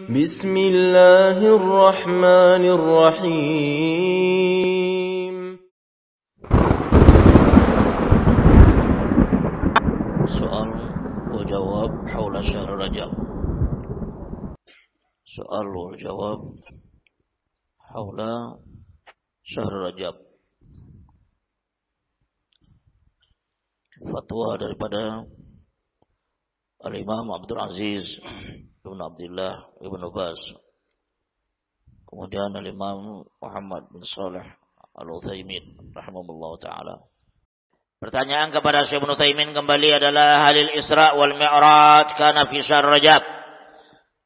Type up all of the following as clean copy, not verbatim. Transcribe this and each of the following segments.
بسم الله الرحمن الرحيم. سؤال وجواب حول شهر رجب. سؤال وجواب حول شهر رجab. Fatwa daripada Al-Imam Abdul Aziz Ibn Abdullah Ibn Baz, kemudian Al-Imam Muhammad bin Salih Al-Utsaimin rahimahullah ta'ala. Pertanyaan kepada Syekh Ibnu Utsaimin kembali adalah halil Isra wal Mi'raj kana fi syahr Rajab.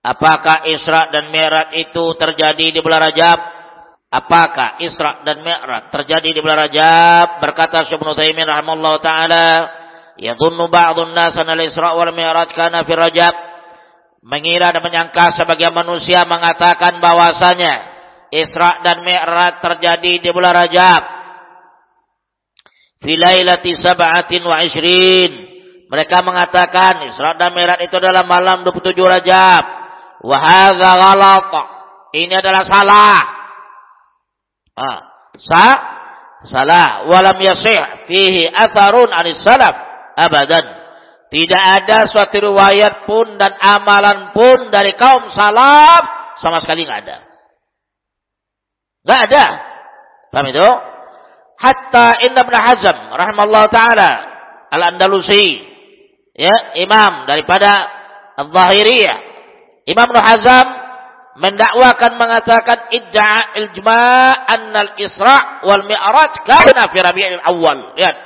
Apakah Isra dan Mi'raj itu terjadi di bulan Rajab? Apakah Isra dan Mi'raj terjadi di bulan Rajab? Berkata Syekh Ibnu Utsaimin rahimahullah ta'ala, yadhunnu ba'dun nas anna al-Isra wal Mi'raj kana fi Rajab. Mengira dan menyangka sebagian manusia mengatakan bahwasanya Isra dan Mi'raj terjadi di bulan Rajab. Fi lailati 27. Mereka mengatakan Isra dan Mi'raj itu adalah malam 27 Rajab. Wa hadza ghalat. Ini adalah salah. Salah. Walam yasih fihi atharun 'anis salaf abadan. Tidak ada suatu riwayat pun dan amalan pun dari kaum salaf, sama sekali nggak ada. Nggak ada. Paham itu? Hatta Ibnu Hazm rahimahullah ta'ala Al-Andalusi, ya, imam daripada Al-Zahiriyah. Imam Ibnu Hazm mendakwakan mengatakan idda'a ijma' anna al-Isra' wal Mi'raj kana fi Rabi'il Awwal. Lihat.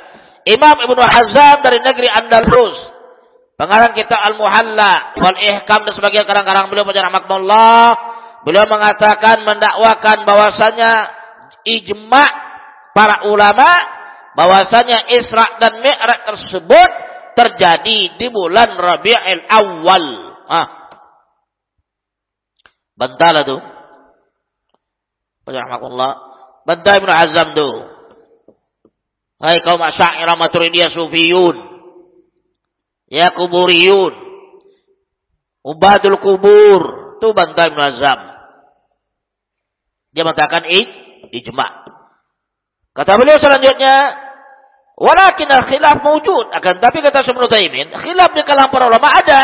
Imam Ibnu Hazm dari negeri Andalus, pengarang kitab Al-Muhalla wal Ihkam dan sebagian karang-karang beliau rahimahullah, beliau mengatakan mendakwakan bahwasanya ijma' para ulama bahwasanya Isra dan Mi'raj tersebut terjadi di bulan Rabi'il Awwal. Bantala tuh. Rahimahullah. Bantah Ibnu Hazm tuh. Hai kaum Asy'ariyah Maturidiyah Sufiyun, ya kuburiyun, ubadul kubur, itu bantah Ibnu Hazm. Dia mengatakan ijma'. Kata beliau selanjutnya, walakin al-khilaf mawjud. Akan tapi kata Syekh Ibnu Utsaimin, khilaf di kalangan para ulama ada.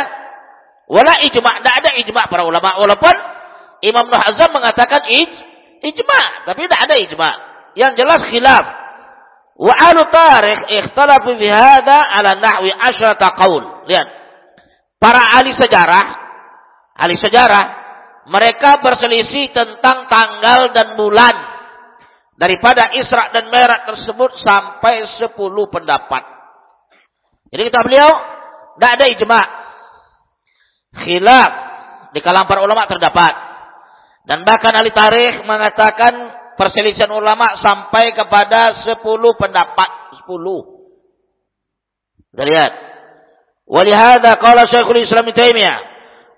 Wala ijma', tidak ada ijma' para ulama. Walaupun Imam Ibnu Hazm mengatakan ijma', tapi tidak ada ijma'. Yang jelas khilaf. Wa ahlu tarikh ikhtalafu fi hadha ala nahwi 10 qaul. Lihat. Para ahli sejarah mereka berselisih tentang tanggal dan bulan daripada Isra dan Mi'raj tersebut sampai 10 pendapat. Jadi kata beliau, tidak ada ijma'. Khilaf di kalangan para ulama terdapat. Dan bahkan ahli tarikh mengatakan perselisihan ulama sampai kepada 10 pendapat. 10. Kita lihat. Walihada qala Syekhul Islam Ibnu Taimiyah.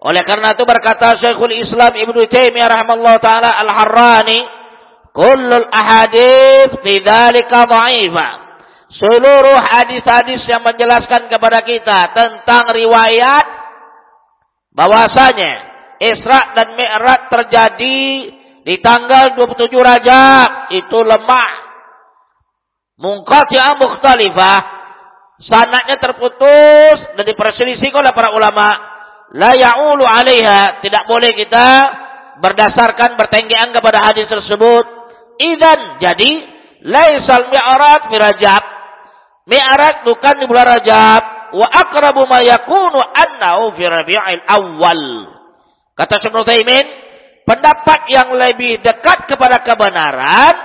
Oleh karena itu berkata Syekhul Islam Ibnu Taimiyah rahimahullah ta'ala Al-Harrani, kullul ahadits fi dzalika dha'ifah. Seluruh hadis-hadis yang menjelaskan kepada kita tentang riwayat bahwasanya Isra dan Mi'raj terjadi di tanggal 27 Rajab itu lemah. Munqati'ah mukhtalifah. Sanadnya terputus dan diperselisihkan oleh para ulama. La ya'ulu 'alaiha. Tidak boleh kita berdasarkan bertenggean kepada hadis tersebut. Idzan, jadi laisal mi'raj fi Rajab. Mi'raj bukan di bulan Rajab. Wa aqrabu ma yakunu annahu fi Rabi'il Awwal. Kata Syekh Ibnu Utsaimin, pendapat yang lebih dekat kepada kebenaran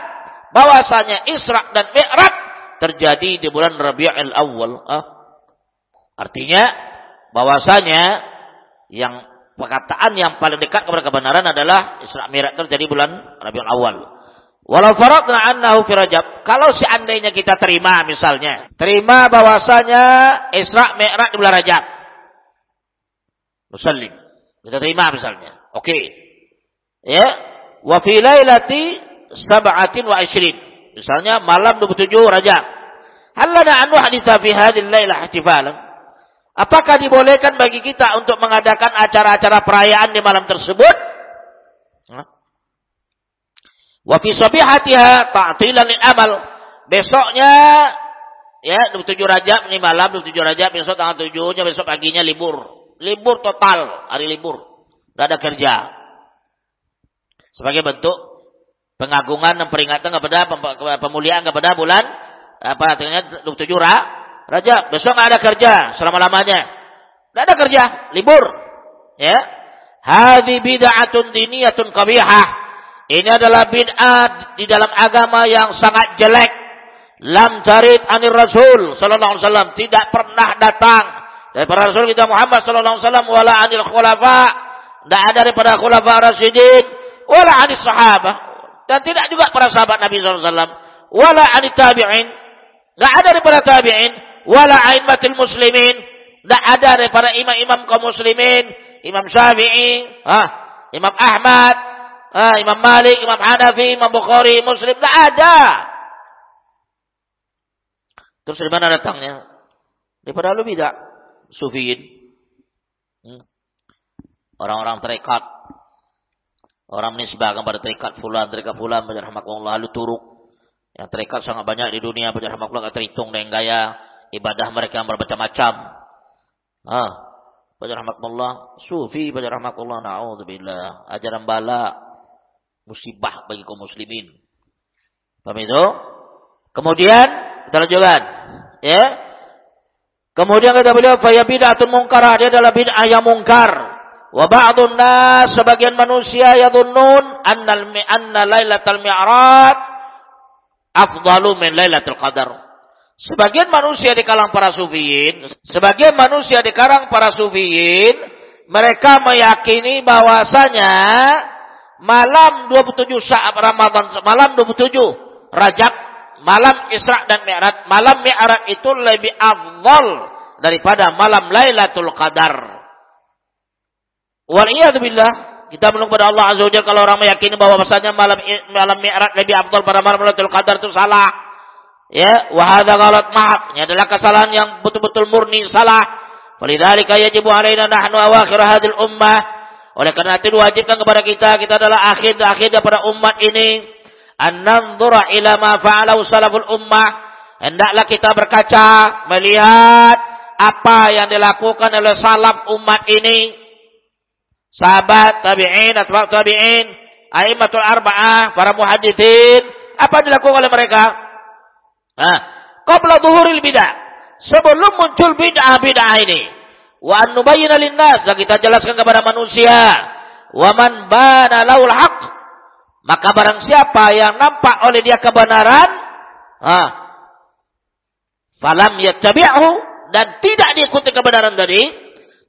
bahwasanya Isra dan Mi'raj terjadi di bulan Rabi'il Awwal. Artinya bahwasanya yang perkataan yang paling dekat kepada kebenaran adalah Isra Mi'raj terjadi bulan Rabi'il Awwal. Walau faradna annahu fi Rajab, kalau seandainya kita terima bahwasanya Isra Mi'raj di bulan Rajab. Musallim. Kita terima misalnya. Oke. Ya, wa fi lailati 27. Misalnya malam 27 Rajab. Hal lana an nuhditsa fi hadhihi al-lailah ihtifalan. Apakah dibolehkan bagi kita untuk mengadakan acara-acara perayaan di malam tersebut? Wa fi sabihatiha ta'tilan lil amal. Besoknya ya 27 Rajab ini malam 27 Rajab, besok tanggal 7-nya, besok paginya libur. Libur total, hari libur. Enggak ada kerja. Sebagai bentuk pengagungan dan peringatan kepada pemuliaan kepada bulan apa artinya 27 Rajab. Besok enggak ada kerja selama-lamanya. Enggak ada kerja, libur. Ya. Hadhi bid'atun diniyatun qabihah. Ini adalah bid'ah di dalam agama yang sangat jelek. Lam tarid anir Rasul sallallahu alaihi wasallam, tidak pernah datang daripada Rasul kita Muhammad sallallahu alaihi wasallam, wala anil khulafa, tidak ada daripada khulafa rasyidin, wala anis sahabah, dan tidak juga para sahabat Nabi sallallahu alaihi wasallam, wala anit tabi'in, tidak ada daripada tabi'in, wala a'immatil muslimin, tidak ada daripada imam-imam kaum muslimin, Imam Syafi'i, Imam Ahmad, Imam Malik, Imam Hanafi, Imam Bukhari, Muslim, tidak ada. Terus dari mana datangnya? Daripada ahlu bidah, sufiyin. Orang-orang tarekat. Orang menisbahkan pada tarekat fulan, rahmatullah, ahlu turuk. Yang tarekat sangat banyak di dunia, rahmatullah, terhitung dengan gaya ibadah mereka yang bermacam-macam. Rahmatullah, sufi, rahmatullah, na'udzubillah, ajaran bala, musibah bagi kaum muslimin. Paham itu? Kemudian kita lanjutkan, ya. Kemudian kata beliau, fa bid'atun munkarah, dia adalah bid'ah yang mungkar. Wa ba'dun nas, sebagian manusia yadhunnun anna lailatul mi'raj afdalu min lailatul qadar. Sebagian manusia di kalangan para sufiyin, mereka meyakini bahwasanya malam 27 Ramadan, malam 27 Rajab, malam Isra dan Mi'raj, malam Mi'raj itu lebih afdal daripada malam Lailatul Qadar. Wal billah, kita menunggu kepada Allah Azza wa Jalla kalau orang meyakini bahwa bahasanya malam Mi'raj lebih afdal pada malam Lailatul Qadar itu salah. Ya, wa hadza ghalat mahab. Ini adalah kesalahan yang betul-betul murni salah. Falidzalika yajibu alaina nahnu awakhir hadhil ummah. Oleh karena itu diwajibkan kepada kita adalah akhir daripada umat ini, an-nanzura ila ma fa'alahu salaful ummah. Hendaklah kita berkaca, melihat apa yang dilakukan oleh salaf umat ini. Sahabat, tabi'in, atba'ut tabi'in, a'immatul arba'ah, para muhadditsin, apa yang dilakukan oleh mereka? Qabla dhuhuril bid'ah, sebelum muncul bid'ah ini. Wa an nubayyana lin-nas, dan kita jelaskan kepada manusia, wa man bana lahul haqq, maka barang siapa yang nampak oleh dia kebenaran, falam yattabi'hu, dan tidak diikuti kebenaran tadi,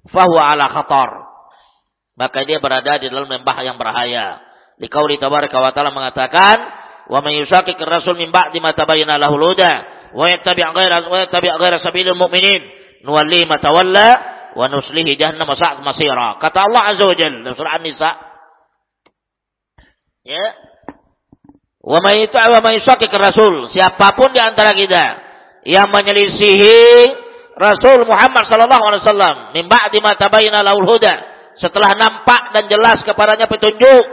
fahuwa ala khatar, maka dia berada di dalam lembah yang bahaya. Liqauli tabaraka wa ta'ala mengatakan, wa may yushaqiqir rasul min ba'di ma tabayyana lahul huda wa yattabi' ghayra sabilil mu'minin nuwallihi ma tawalla wa nuslihi jahannam sa'at masira. Kata Allah Azza wa Jalla dalam surah An-Nisa, ya, wa may yushaqiqir rasul, siapapun di antara kita yang menyelisihi Rasul Muhammad sallallahu alaihi wasallam min ba'di ma tabayyana lahul huda, setelah nampak dan jelas kepadanya petunjuk,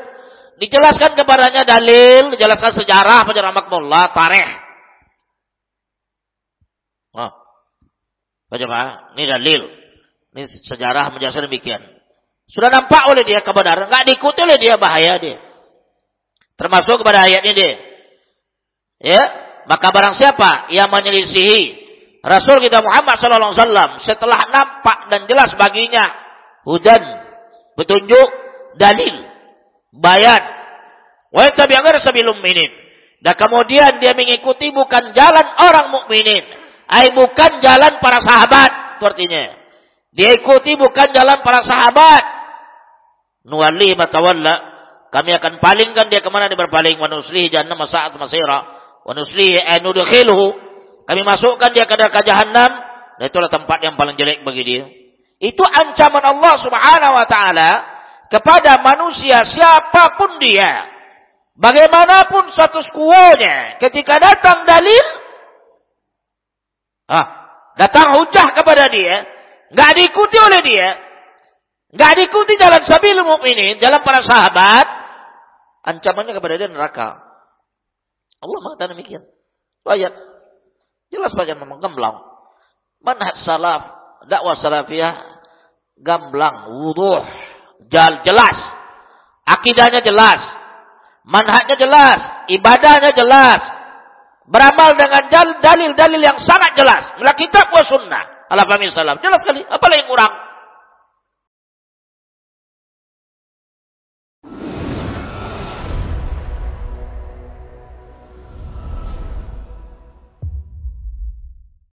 dijelaskan kepadanya dalil, dijelaskan sejarah, rahmatullah, tarikh. Bagaimana? Ini dalil. Ini sejarah menjelaskan demikian. Sudah nampak oleh dia kebenaran, enggak diikuti oleh dia, bahaya dia. Termasuk kepada ayat ini dia. Ya, maka barang siapa yang menyelisihi Rasul kita Muhammad sallallahu alaihi wasallam setelah nampak dan jelas baginya hudan, petunjuk, dalil, bayan, wa yattabi' ghayra sabilil mu'minin, dan kemudian dia mengikuti bukan jalan orang mukminin, bukan jalan para sahabat, artinya dia ikuti bukan jalan para sahabat. Nuwallihi ma tawalla, kami akan palingkan dia kemana dia berpaling. Wa nuslihi jahannam sa'at masira, wa nuslihi nudkhiluhu, kami masukkan dia ke neraka jahanam, dan itulah tempat yang paling jelek bagi dia. Itu ancaman Allah Subhanahu wa taala kepada manusia siapapun dia, bagaimanapun status quo-nya, ketika datang dalil, datang hujah kepada dia, nggak diikuti oleh dia, nggak diikuti jalan sabilul mukminin, jalan para sahabat, ancamannya kepada dia neraka. Allah mengatakan demikian. Ayat jelas bagian memang gamblang. Manhaj salaf, dakwah salafiyah gamblang, wuduh, jelas. Akidahnya jelas, manhajnya jelas, ibadahnya jelas. Beramal dengan dalil-dalil yang sangat jelas. Melalui kitab wa sunnah. Ala fahmi salaf. Jelas sekali. Apa lagi yang kurang?